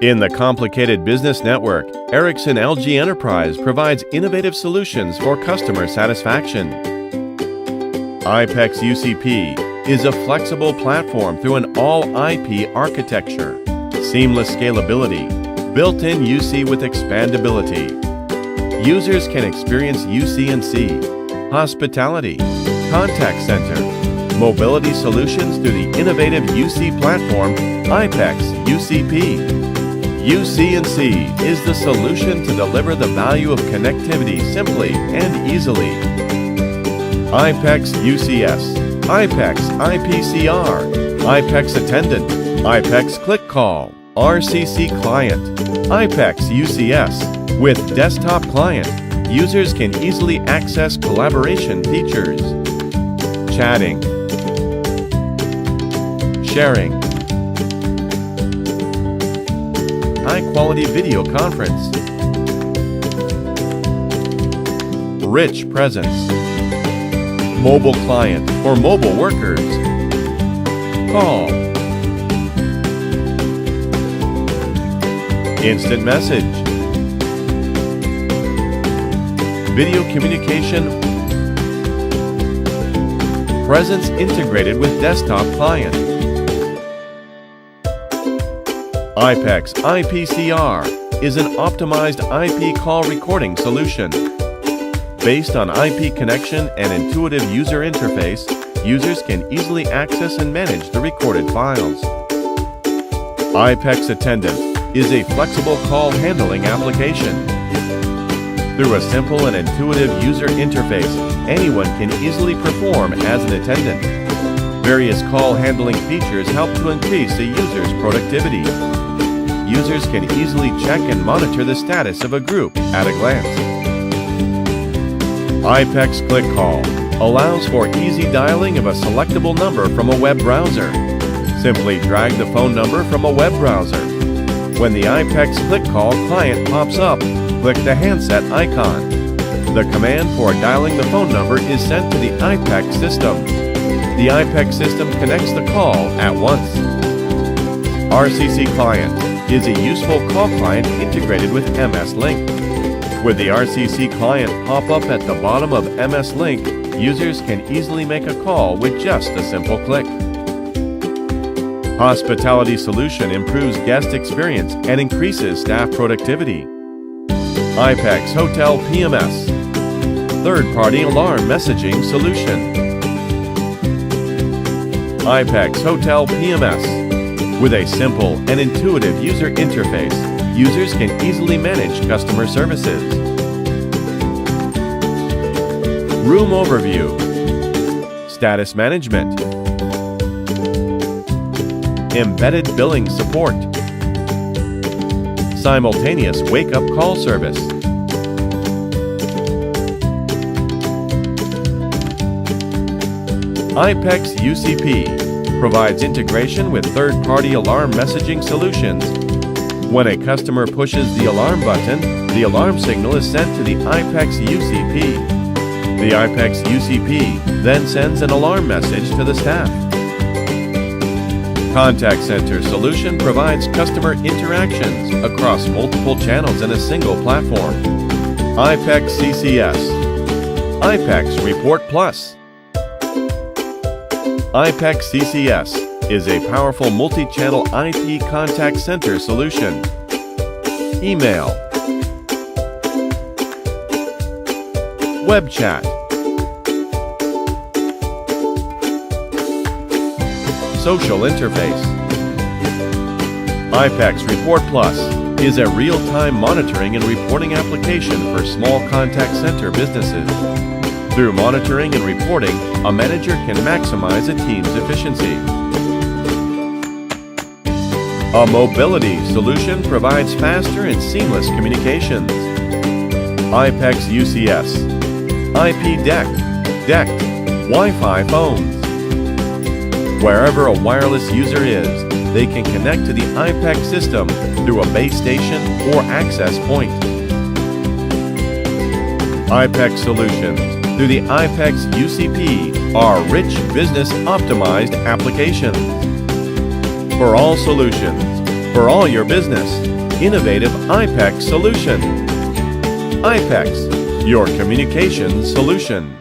In the complicated business network, Ericsson LG Enterprise provides innovative solutions for customer satisfaction. iPECS UCP is a flexible platform through an all-IP architecture, seamless scalability, built-in UC with expandability. Users can experience UC&C, hospitality, contact center, mobility solutions through the innovative UC platform iPECS UCP. UC&C is the solution to deliver the value of connectivity simply and easily. iPECS UCS, iPECS iPCR, iPECS Attendant, iPECS Click Call, RCC Client, iPECS UCS. With Desktop Client, users can easily access collaboration features, chatting, sharing, high-quality video conference, rich presence, mobile client for mobile workers, call, instant message, video communication, presence integrated with desktop client. iPECS iPCR is an optimized IP call recording solution. Based on IP connection and intuitive user interface, users can easily access and manage the recorded files. iPECS Attendant is a flexible call handling application. Through a simple and intuitive user interface, anyone can easily perform as an attendant. Various call handling features help to increase a user's productivity. Users can easily check and monitor the status of a group at a glance. iPECS Click Call allows for easy dialing of a selectable number from a web browser. Simply drag the phone number from a web browser. When the iPECS Click Call client pops up, click the handset icon. The command for dialing the phone number is sent to the iPECS system. The iPECS system connects the call at once. RCC Client is a useful call client integrated with MS Link. With the RCC client pop-up at the bottom of MS Link, users can easily make a call with just a simple click. Hospitality Solution improves guest experience and increases staff productivity. iPECS Hotel PMS, third-party alarm messaging solution. iPECS Hotel PMS. With a simple and intuitive user interface, users can easily manage customer services. Room overview, status management, embedded billing support, simultaneous wake-up call service, iPECS UCP provides integration with third-party alarm messaging solutions. When a customer pushes the alarm button, the alarm signal is sent to the iPECS UCP. The iPECS UCP then sends an alarm message to the staff. Contact Center Solution provides customer interactions across multiple channels in a single platform. iPECS CCS, iPECS Report Plus. iPECS CCS is a powerful multi-channel IP contact center solution. Email, web chat, social interface. iPECS Report Plus is a real-time monitoring and reporting application for small contact center businesses. Through monitoring and reporting, a manager can maximize a team's efficiency. A mobility solution provides faster and seamless communications. iPECS UCS, IP decked, Wi-Fi phones. Wherever a wireless user is, they can connect to the iPECS system through a base station or access point. iPECS Solutions through the iPECS UCP are rich business optimized applications. For all solutions, For all your business, innovative iPECS solution. iPECS, your communication solution.